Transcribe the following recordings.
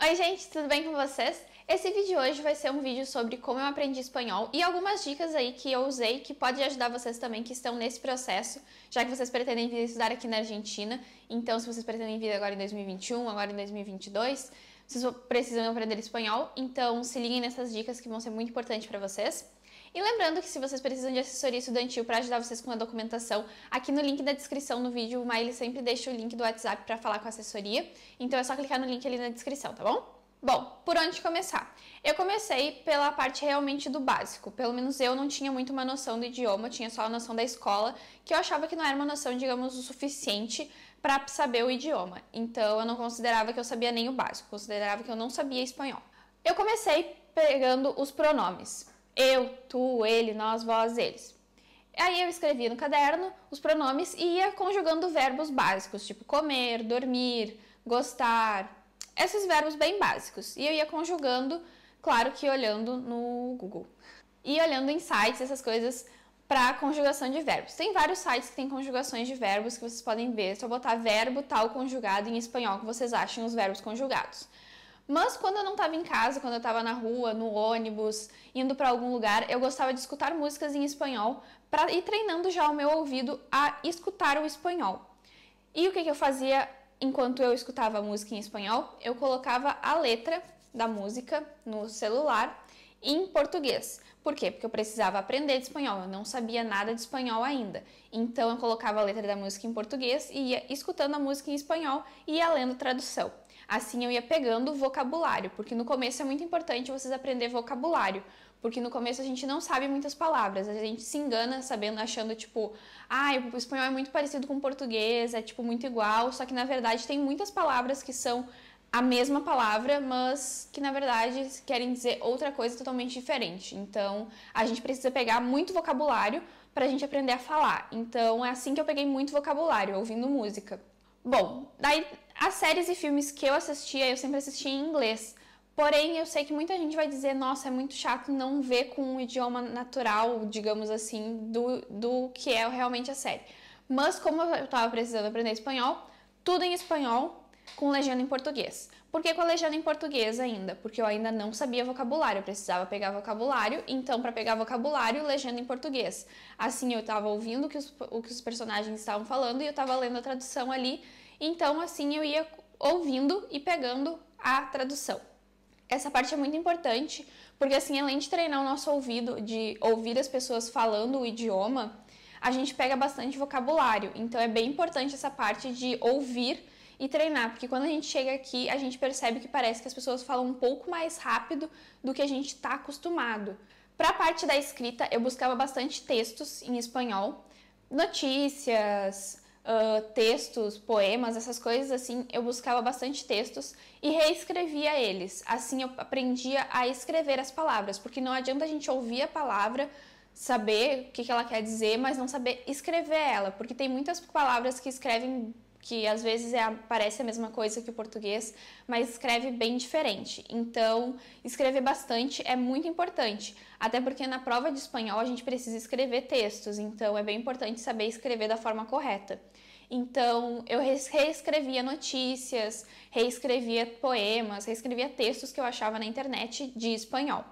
Oi gente, tudo bem com vocês? Esse vídeo de hoje vai ser um vídeo sobre como eu aprendi espanhol e algumas dicas aí que eu usei que pode ajudar vocês também que estão nesse processo, já que vocês pretendem vir estudar aqui na Argentina. Então, se vocês pretendem vir agora em 2021, agora em 2022, vocês precisam aprender espanhol, então se liguem nessas dicas que vão ser muito importantes para vocês. E lembrando que se vocês precisam de assessoria estudantil para ajudar vocês com a documentação, aqui no link da descrição do vídeo, o Maile sempre deixa o link do WhatsApp para falar com a assessoria, então é só clicar no link ali na descrição, tá bom? Bom, por onde começar? Eu comecei pela parte realmente do básico, pelo menos eu não tinha muito uma noção do idioma, eu tinha só a noção da escola, que eu achava que não era uma noção, digamos, o suficiente para saber o idioma, então eu não considerava que eu sabia nem o básico, considerava que eu não sabia espanhol. Eu comecei pegando os pronomes. Eu, tu, ele, nós, vós, eles. Aí eu escrevia no caderno os pronomes e ia conjugando verbos básicos, tipo comer, dormir, gostar, esses verbos bem básicos. E eu ia conjugando, claro que olhando no Google. E olhando em sites, essas coisas para conjugação de verbos. Tem vários sites que tem conjugações de verbos que vocês podem ver. Se eu botar verbo tal conjugado em espanhol, que vocês acham os verbos conjugados. Mas quando eu não estava em casa, quando eu estava na rua, no ônibus, indo para algum lugar, eu gostava de escutar músicas em espanhol para ir treinando já o meu ouvido a escutar o espanhol. E o que eu fazia enquanto eu escutava a música em espanhol? Eu colocava a letra da música no celular em português. Por quê? Porque eu precisava aprender de espanhol, eu não sabia nada de espanhol ainda. Então eu colocava a letra da música em português e ia escutando a música em espanhol e ia lendo tradução. Assim eu ia pegando vocabulário, porque no começo é muito importante vocês aprenderem vocabulário, porque no começo a gente não sabe muitas palavras, a gente se engana sabendo, achando tipo, o espanhol é muito parecido com o português, é tipo muito igual, só que na verdade tem muitas palavras que são a mesma palavra, mas que na verdade querem dizer outra coisa totalmente diferente. Então a gente precisa pegar muito vocabulário para a gente aprender a falar. Então é assim que eu peguei muito vocabulário, ouvindo música. Bom, daí as séries e filmes que eu assistia, eu sempre assistia em inglês. Porém, eu sei que muita gente vai dizer, nossa, é muito chato não ver com um idioma natural, digamos assim, do que é realmente a série. Mas como eu estava precisando aprender espanhol, tudo em espanhol com legenda em português. Por que com a legenda em português ainda? Porque eu ainda não sabia vocabulário, eu precisava pegar vocabulário, então para pegar vocabulário, legenda em português. Assim eu estava ouvindo o que os personagens estavam falando e eu estava lendo a tradução ali, então assim eu ia ouvindo e pegando a tradução. Essa parte é muito importante, porque assim, além de treinar o nosso ouvido, de ouvir as pessoas falando o idioma, a gente pega bastante vocabulário, então é bem importante essa parte de ouvir e treinar, porque quando a gente chega aqui, a gente percebe que parece que as pessoas falam um pouco mais rápido do que a gente está acostumado. Para a parte da escrita, eu buscava bastante textos em espanhol, notícias, textos, poemas, essas coisas assim, eu buscava bastante textos e reescrevia eles. Assim eu aprendia a escrever as palavras, porque não adianta a gente ouvir a palavra, saber o que ela quer dizer, mas não saber escrever ela, porque tem muitas palavras que escrevem que às vezes parece a mesma coisa que o português, mas escreve bem diferente. Então, escrever bastante é muito importante, até porque na prova de espanhol a gente precisa escrever textos, então é bem importante saber escrever da forma correta. Então, eu reescrevia notícias, reescrevia poemas, reescrevia textos que eu achava na internet de espanhol.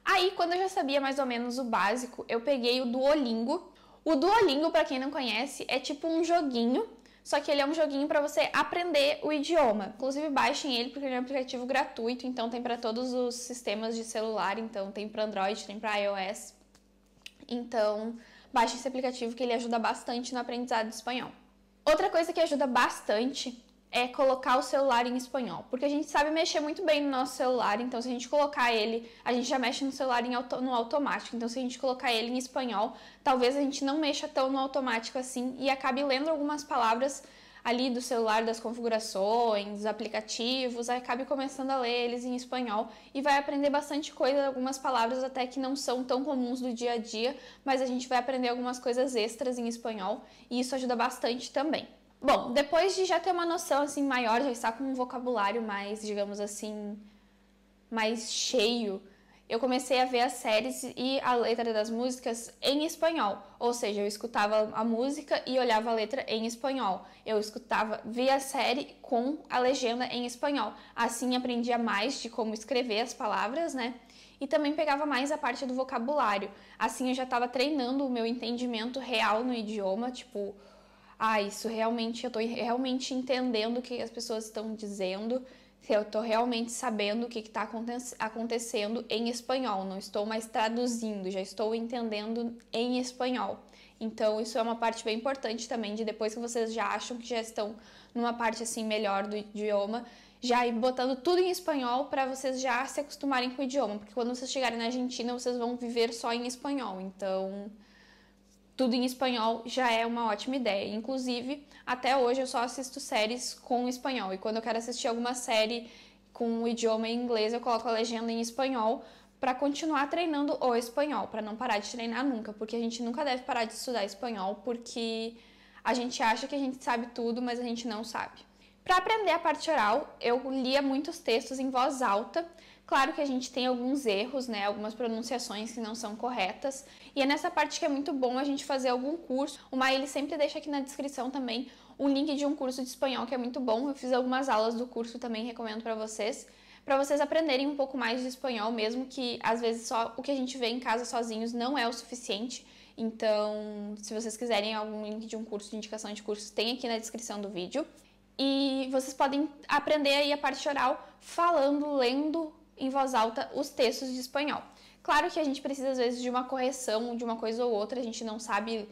Aí, quando eu já sabia mais ou menos o básico, eu peguei o Duolingo. O Duolingo, para quem não conhece, é tipo um joguinho, só que ele é um joguinho para você aprender o idioma. Inclusive, baixem ele porque ele é um aplicativo gratuito, então tem para todos os sistemas de celular, então tem para Android, tem para iOS. Então, baixem esse aplicativo que ele ajuda bastante no aprendizado de espanhol. Outra coisa que ajuda bastante é colocar o celular em espanhol, porque a gente sabe mexer muito bem no nosso celular, então se a gente colocar ele, a gente já mexe no celular no automático, então se a gente colocar ele em espanhol, talvez a gente não mexa tão no automático assim e acabe lendo algumas palavras ali do celular, das configurações, dos aplicativos, aí acabe começando a ler eles em espanhol e vai aprender bastante coisa, algumas palavras até que não são tão comuns do dia a dia, mas a gente vai aprender algumas coisas extras em espanhol e isso ajuda bastante também. Bom, depois de já ter uma noção assim maior, já estar com um vocabulário mais, digamos assim, mais cheio, eu comecei a ver as séries e a letra das músicas em espanhol. Ou seja, eu escutava a música e olhava a letra em espanhol. Eu via a série com a legenda em espanhol. Assim aprendia mais de como escrever as palavras, né? E também pegava mais a parte do vocabulário. Assim eu já estava treinando o meu entendimento real no idioma, tipo, isso realmente, eu tô realmente entendendo o que as pessoas estão dizendo. Eu estou realmente sabendo o que está acontecendo em espanhol, não estou mais traduzindo, já estou entendendo em espanhol. Então, isso é uma parte bem importante também, de depois que vocês já acham que já estão numa parte assim melhor do idioma, já ir botando tudo em espanhol para vocês já se acostumarem com o idioma, porque quando vocês chegarem na Argentina, vocês vão viver só em espanhol. Então, tudo em espanhol já é uma ótima ideia. Inclusive, até hoje eu só assisto séries com espanhol. E quando eu quero assistir alguma série com o idioma em inglês, eu coloco a legenda em espanhol para continuar treinando o espanhol, para não parar de treinar nunca, porque a gente nunca deve parar de estudar espanhol, porque a gente acha que a gente sabe tudo, mas a gente não sabe. Para aprender a parte oral, eu lia muitos textos em voz alta. Claro que a gente tem alguns erros, né? Algumas pronunciações que não são corretas. E é nessa parte que é muito bom a gente fazer algum curso. O Maíli sempre deixa aqui na descrição também o link de um curso de espanhol que é muito bom. Eu fiz algumas aulas do curso também, recomendo para vocês aprenderem um pouco mais de espanhol, mesmo que às vezes só o que a gente vê em casa sozinhos não é o suficiente. Então, se vocês quiserem algum link de um curso, de indicação de cursos, tem aqui na descrição do vídeo. E vocês podem aprender aí a parte oral falando, lendo em voz alta os textos de espanhol. Claro que a gente precisa às vezes de uma correção de uma coisa ou outra, a gente não sabe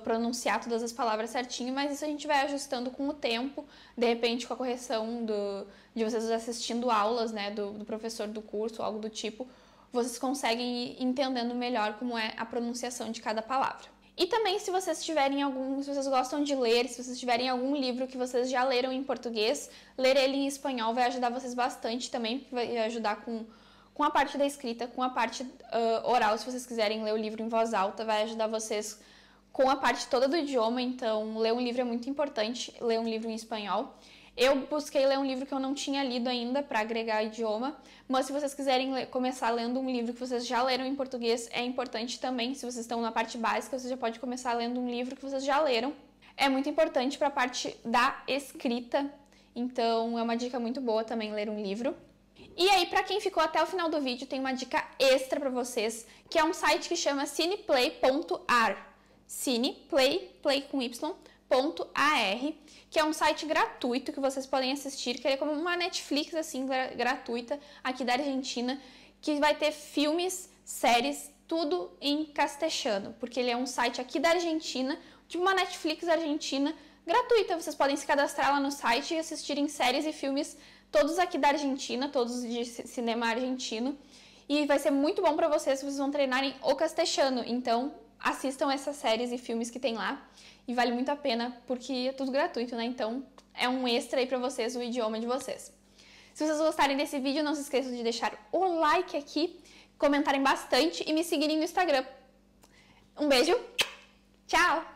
pronunciar todas as palavras certinho, mas isso a gente vai ajustando com o tempo, de repente com a correção de vocês assistindo aulas, né, do professor do curso, algo do tipo, vocês conseguem ir entendendo melhor como é a pronunciação de cada palavra. E também se vocês gostam de ler, se vocês tiverem algum livro que vocês já leram em português, ler ele em espanhol vai ajudar vocês bastante também, vai ajudar com a parte da escrita, com a parte oral, se vocês quiserem ler o livro em voz alta, vai ajudar vocês com a parte toda do idioma. Então ler um livro é muito importante, ler um livro em espanhol. Eu busquei ler um livro que eu não tinha lido ainda para agregar idioma, mas se vocês quiserem começar lendo um livro que vocês já leram em português, é importante também. Se vocês estão na parte básica, você já pode começar lendo um livro que vocês já leram. É muito importante para a parte da escrita, então é uma dica muito boa também ler um livro. E aí, para quem ficou até o final do vídeo, tem uma dica extra para vocês, que é um site que chama cineplay.ar. Cineplay, play com y.ar, que é um site gratuito que vocês podem assistir, que é como uma Netflix assim gratuita aqui da Argentina, que vai ter filmes, séries, tudo em castelhano, porque ele é um site aqui da Argentina, tipo uma Netflix argentina gratuita. Vocês podem se cadastrar lá no site e assistirem séries e filmes todos aqui da Argentina, todos de cinema argentino, e vai ser muito bom para vocês vão treinarem o castelhano. Então assistam essas séries e filmes que tem lá, e vale muito a pena, porque é tudo gratuito, né? Então é um extra aí pra vocês, o idioma de vocês. Se vocês gostarem desse vídeo, não se esqueçam de deixar o like aqui, comentarem bastante e me seguirem no Instagram. Um beijo, tchau!